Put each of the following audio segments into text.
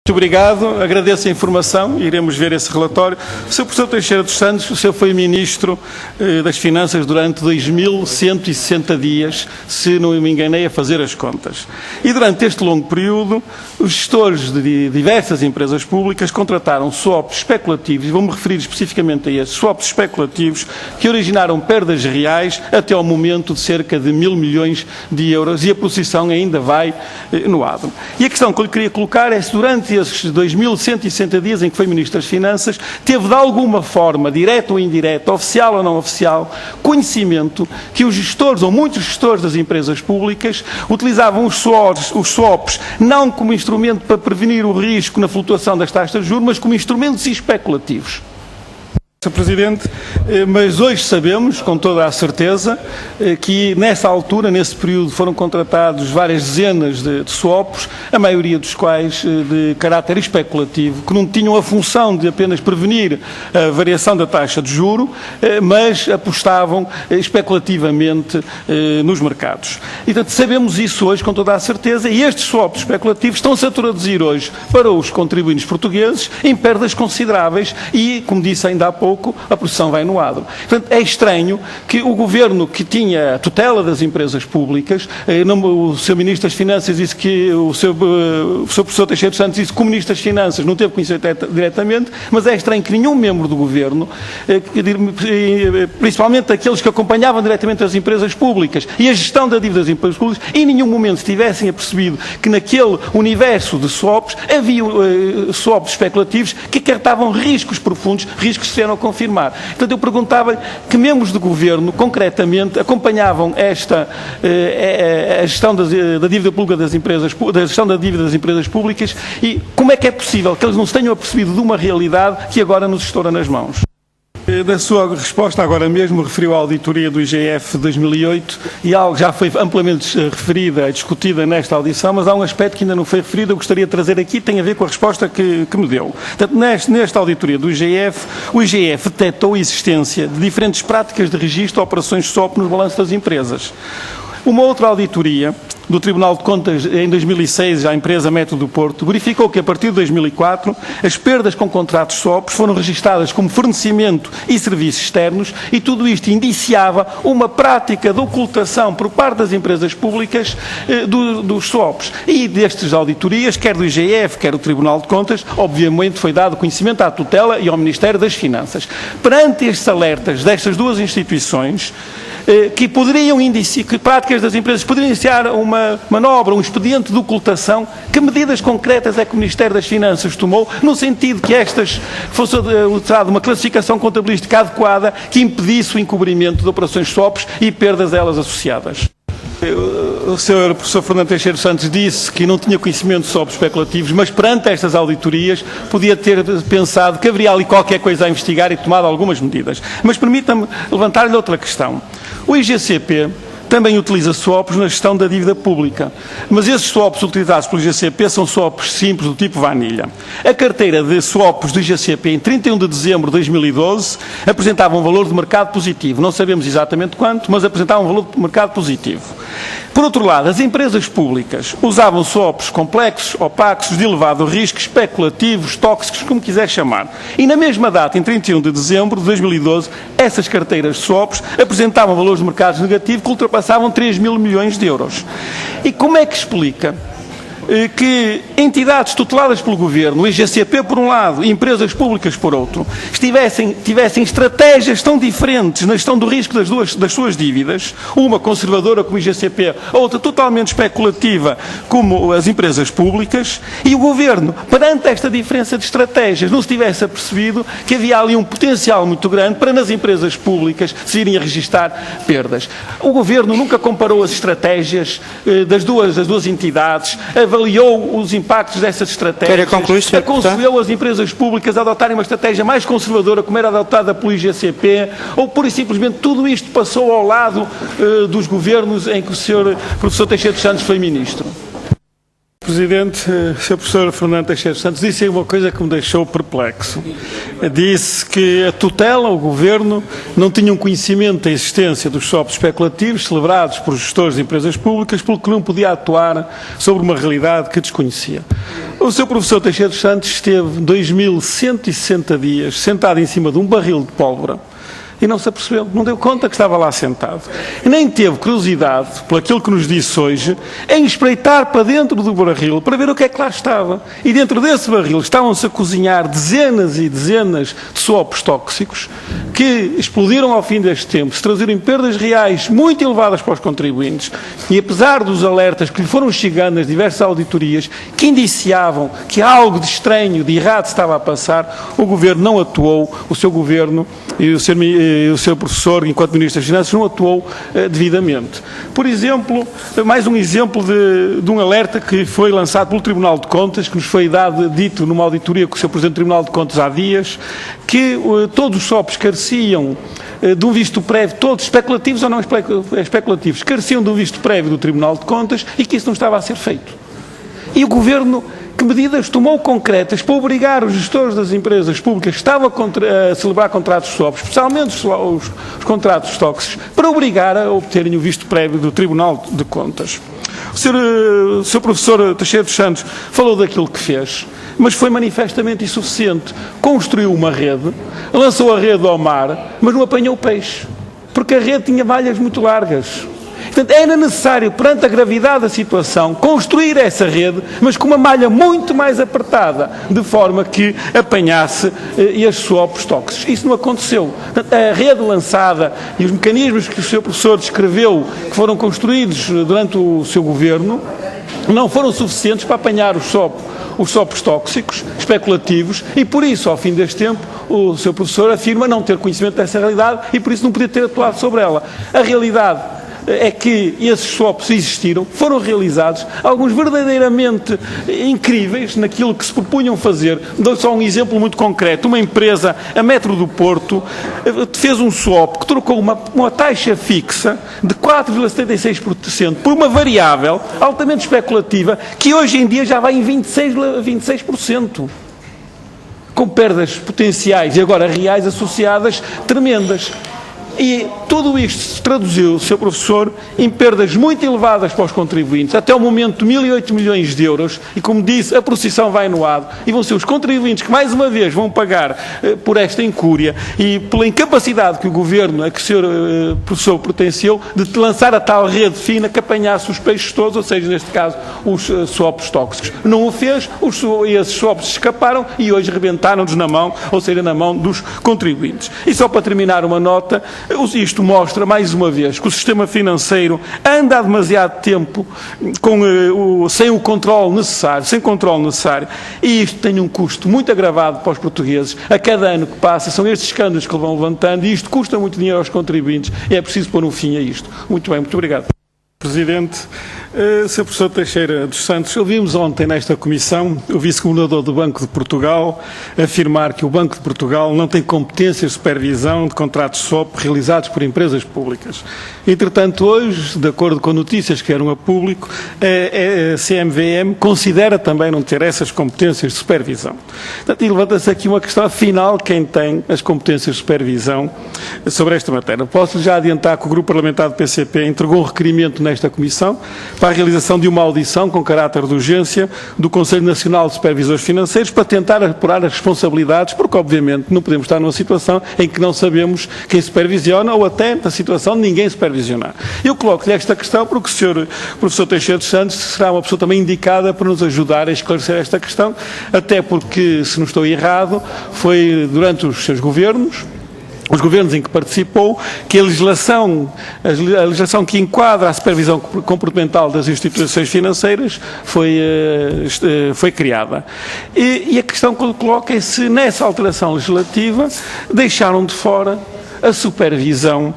Muito obrigado, agradeço a informação, iremos ver esse relatório. O Sr. Professor Teixeira dos Santos, o senhor foi Ministro das Finanças durante 2.160 dias, se não me enganei a fazer as contas. E durante este longo período, os gestores de diversas empresas públicas contrataram swaps especulativos, e vou-me referir especificamente a estes swaps especulativos, que originaram perdas reais até ao momento de cerca de 1.000 milhões de euros, e a posição ainda vai no adro. E a questão que eu lhe queria colocar é se durante esses 2.160 dias em que foi Ministro das Finanças, teve de alguma forma, direta ou indireta, oficial ou não oficial, conhecimento que os gestores, ou muitos gestores das empresas públicas, utilizavam os swaps não como instrumento para prevenir o risco na flutuação das taxas de juros, mas como instrumentos especulativos. Sr. Presidente, mas hoje sabemos, com toda a certeza, que nessa altura, nesse período, foram contratados várias dezenas de swaps, a maioria dos quais de caráter especulativo, que não tinham a função de apenas prevenir a variação da taxa de juro, mas apostavam especulativamente nos mercados. E, portanto, sabemos isso hoje com toda a certeza, e estes swaps especulativos estão-se a traduzir hoje para os contribuintes portugueses em perdas consideráveis e, como disse ainda há pouco, a produção vai no adro. Portanto, é estranho que o Governo, que tinha a tutela das empresas públicas, o Sr. Ministro das Finanças disse que o Sr. Professor Teixeira dos Santos disse que o Ministro das Finanças não teve conhecimento diretamente, mas é estranho que nenhum membro do Governo, principalmente aqueles que acompanhavam diretamente as empresas públicas e a gestão da dívida das empresas públicas, em nenhum momento tivessem apercebido que naquele universo de swaps havia swaps especulativos que acarretavam riscos profundos, riscos que se eram confirmar. Portanto, eu perguntava que membros do Governo, concretamente, acompanhavam a gestão da dívida pública das empresas, da gestão da dívida das empresas públicas, e como é que é possível que eles não se tenham apercebido de uma realidade que agora nos estoura nas mãos. Da sua resposta, agora mesmo, referiu a auditoria do IGF de 2008 e algo já foi amplamente referida e discutida nesta audição, mas há um aspecto que ainda não foi referido, eu gostaria de trazer aqui, tem a ver com a resposta que me deu. Portanto, nesta auditoria do IGF, o IGF detectou a existência de diferentes práticas de registro de operações swap nos balanços das empresas. Uma outra auditoria do Tribunal de Contas, em 2006, à empresa Método do Porto, verificou que, a partir de 2004, as perdas com contratos swaps foram registadas como fornecimento e serviços externos, e tudo isto indiciava uma prática de ocultação por parte das empresas públicas dos swaps. E destas auditorias, quer do IGF, quer do Tribunal de Contas, obviamente foi dado conhecimento à tutela e ao Ministério das Finanças. Perante estes alertas destas duas instituições, que práticas das empresas poderiam iniciar uma manobra, um expediente de ocultação, que medidas concretas é que o Ministério das Finanças tomou, no sentido que fosse utilizada uma classificação contabilística adequada que impedisse o encobrimento de operações swaps e perdas a elas associadas? O Sr. Professor Fernando Teixeira dos Santos disse que não tinha conhecimento de swaps especulativos, mas perante estas auditorias podia ter pensado que haveria ali qualquer coisa a investigar e tomado algumas medidas. Mas permita-me levantar-lhe outra questão. O IGCP também utiliza swaps na gestão da dívida pública, mas esses swaps utilizados pelo IGCP são swaps simples do tipo vanilha. A carteira de swaps do IGCP em 31 de dezembro de 2012 apresentava um valor de mercado positivo. Não sabemos exatamente quanto, mas apresentava um valor de mercado positivo. Por outro lado, as empresas públicas usavam swaps complexos, opacos, de elevado risco, especulativos, tóxicos, como quiser chamar. E na mesma data, em 31 de dezembro de 2012, essas carteiras de swaps apresentavam valores de mercados negativos que ultrapassavam 3.000 milhões de euros. E como é que explica que entidades tuteladas pelo Governo, o IGCP por um lado e empresas públicas por outro, tivessem estratégias tão diferentes na gestão do risco das suas dívidas, uma conservadora como o IGCP, outra totalmente especulativa como as empresas públicas, e o Governo, perante esta diferença de estratégias, não se tivesse apercebido que havia ali um potencial muito grande para nas empresas públicas se irem a registar perdas. O Governo nunca comparou as estratégias das duas entidades, avaliou os impactos dessas estratégias, aconselhou as empresas públicas a adotarem uma estratégia mais conservadora, como era adotada pelo IGCP, ou pura e simplesmente tudo isto passou ao lado dos governos em que o Sr. Professor Teixeira dos Santos foi Ministro? Presidente, Sr. Professor Fernando Teixeira Santos disse aí uma coisa que me deixou perplexo. Disse que a tutela, o Governo, não tinha um conhecimento da existência dos swaps especulativos celebrados por gestores de empresas públicas, pelo que não podia atuar sobre uma realidade que desconhecia. O Sr. Professor Teixeira Santos esteve 2.160 dias sentado em cima de um barril de pólvora e não se apercebeu, não deu conta que estava lá sentado. E nem teve curiosidade, por aquilo que nos disse hoje, em espreitar para dentro do barril para ver o que é que lá estava. E dentro desse barril estavam-se a cozinhar dezenas e dezenas de swaps tóxicos que explodiram ao fim deste tempo, se traduziram em perdas reais muito elevadas para os contribuintes. E apesar dos alertas que lhe foram chegando nas diversas auditorias, que indiciavam que algo de estranho, de errado se estava a passar, o Governo não atuou, o seu Governo e o Sr. Professor, enquanto Ministro das Finanças, não atuou devidamente. Por exemplo, mais um exemplo de um alerta que foi lançado pelo Tribunal de Contas, que nos foi dito numa auditoria com o Sr. Presidente do Tribunal de Contas há dias, que todos os SOPs careciam de um visto prévio, todos especulativos ou não especulativos, careciam de um visto prévio do Tribunal de Contas e que isso não estava a ser feito. E o Governo, que medidas tomou concretas para obrigar os gestores das empresas públicas que estavam a celebrar contratos SOPs, especialmente os contratos tóxicos, para obrigar a obterem o visto prévio do Tribunal de Contas? O Sr. Professor Teixeira dos Santos falou daquilo que fez, mas foi manifestamente insuficiente. Construiu uma rede, lançou a rede ao mar, mas não apanhou o peixe, porque a rede tinha malhas muito largas. Portanto, era necessário, perante a gravidade da situação, construir essa rede, mas com uma malha muito mais apertada, de forma que apanhasse estes swaps tóxicos. Isso não aconteceu. Portanto, a rede lançada e os mecanismos que o Sr. Professor descreveu, que foram construídos durante o seu Governo, não foram suficientes para apanhar os SOPs tóxicos, especulativos, e por isso, ao fim deste tempo, o Sr. Professor afirma não ter conhecimento dessa realidade e por isso não podia ter atuado sobre ela. A realidade é que esses swaps existiram, foram realizados, alguns verdadeiramente incríveis naquilo que se propunham fazer. Dou só um exemplo muito concreto. Uma empresa, a Metro do Porto, fez um swap que trocou uma taxa fixa de 4,76% por uma variável altamente especulativa que hoje em dia já vai em 26%. Com perdas potenciais e agora reais associadas tremendas. E tudo isto se traduziu, Sr. Professor, em perdas muito elevadas para os contribuintes, até o momento 1.008 milhões de euros, e como disse, a procissão vai no ad, e vão ser os contribuintes que mais uma vez vão pagar por esta incúria e pela incapacidade que o Governo, a que o Sr. Professor pertenceu, de lançar a tal rede fina que apanhasse os peixes todos, ou seja, neste caso, os swaps tóxicos. Não o fez, esses swaps escaparam e hoje rebentaram-nos na mão, ou seja, na mão dos contribuintes. E só para terminar uma nota, isto mostra, mais uma vez, que o sistema financeiro anda há demasiado tempo sem o controle necessário, e isto tem um custo muito agravado para os portugueses. A cada ano que passa, são estes escândalos que vão levantando, e isto custa muito dinheiro aos contribuintes, e é preciso pôr um fim a isto. Muito bem, muito obrigado. Presidente, Sr. Professor Teixeira dos Santos, ouvimos ontem nesta Comissão o Vice-Governador do Banco de Portugal afirmar que o Banco de Portugal não tem competências de supervisão de contratos SOP realizados por empresas públicas. Entretanto, hoje, de acordo com notícias que eram a público, a CMVM considera também não ter essas competências de supervisão. Portanto, e levanta-se aqui uma questão, afinal, quem tem as competências de supervisão sobre esta matéria? Posso já adiantar que o Grupo Parlamentar do PCP entregou um requerimento nesta Comissão para a realização de uma audição com caráter de urgência do Conselho Nacional de Supervisores Financeiros para tentar apurar as responsabilidades, porque obviamente não podemos estar numa situação em que não sabemos quem supervisiona ou até na situação de ninguém supervisionar. Eu coloco-lhe esta questão porque o Sr. Professor Teixeira dos Santos será uma pessoa também indicada para nos ajudar a esclarecer esta questão, até porque, se não estou errado, foi durante os seus governos, os governos em que participou, que a legislação que enquadra a supervisão comportamental das instituições financeiras foi criada. E a questão que ele coloca é se nessa alteração legislativa deixaram de fora a supervisão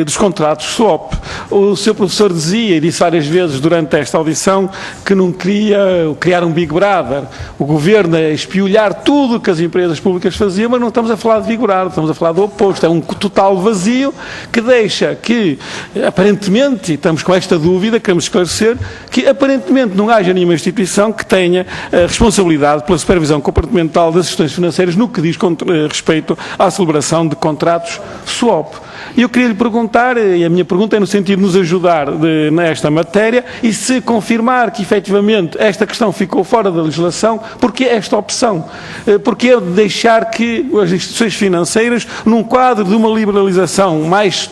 dos contratos swap. O Sr. Professor dizia, e disse várias vezes durante esta audição, que não queria criar um Big Brother. O Governo a espiolhar tudo o que as empresas públicas faziam, mas não estamos a falar de Big Brother, estamos a falar do oposto. É um total vazio que deixa que, aparentemente, e estamos com esta dúvida, queremos esclarecer, que aparentemente não haja nenhuma instituição que tenha a responsabilidade pela supervisão comportamental das instituições financeiras no que diz respeito à celebração de contratos swap. E eu queria lhe perguntar, e a minha pergunta é no sentido de nos ajudar nesta matéria, e se confirmar que efetivamente esta questão ficou fora da legislação, porque esta opção? Porque deixar que as instituições financeiras, num quadro de uma liberalização mais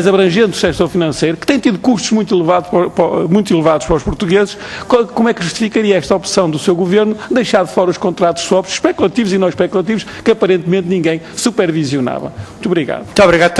abrangente do setor financeiro, que tem tido custos muito elevados para os portugueses, como é que justificaria esta opção do seu Governo deixar de fora os contratos swaps especulativos e não especulativos que aparentemente ninguém supervisionava? Muito obrigado. Muito obrigado